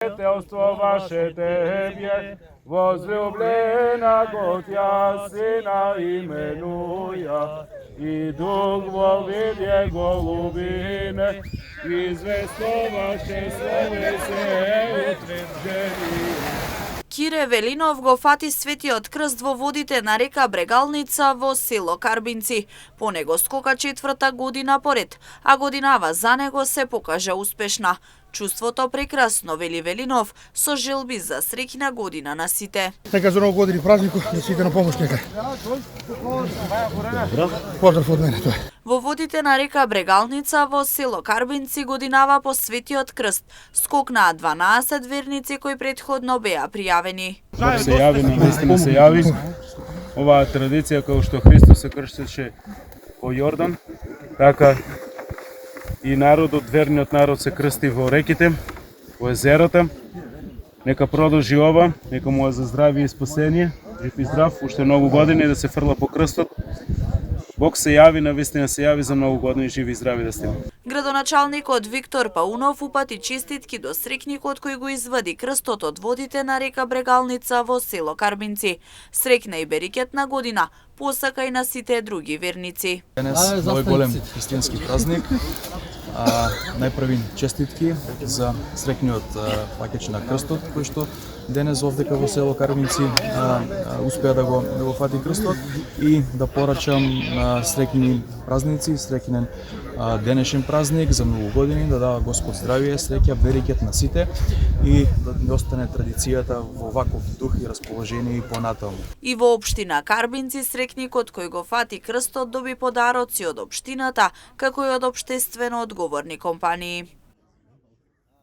Святелство ваше Тебе, возлюблена Готя Сина именуя, и Дух во виде голубине, известоваше словесе утверждени. Кире Велинов го фати Светиот крст во водите на река Брегалница во село Карбинци. По него скока четврта година поред, а годинава за него се покажа успешна. Чувството прекрасно, вели Велинов, со желби за среќна година на сите. Нека за ново години празнику, да сите на помош нека. Поздрав од мене, тоа е. Во водите на река Брегалница во село Карбинци годинава по Светиот крст. Скок на 12 верници кои претходно беа пријавени. Бог се јави, наистина се јави. Оваа традиција како што Христос се крстеше во Јордан, така и народот, верниот народ се крсти во реките, во езерата. Нека продолжи ова, нека му е за здравие и спасение, жив и здрав, уште многу години да се фрла по крстот. Бог се јави, навистина се јави за многу години, живи и здрави да сте. Градоначалникот Виктор Паунов упати честитки до срекникот кој го извади крстот од водите на река Брегалница во село Карбинци. Срекна и берикетна година, посака и на сите други верници. Денес овој голем христијански празник. Најпрви честитки за срекниот пакеч на крстот, кој што денес овдека во село Карбинци успеа да го фати крстот, и да порачам срекни празници, срекнен денешен празник за многу години, да дава Господ здравие, среќа, берекет на сите и да ни остане традицијата во ваков дух и расположение и понатаму. И во општина Карбинци срекникот кој го фати крстот доби подароци од општината, како и од општествено одговорни компании.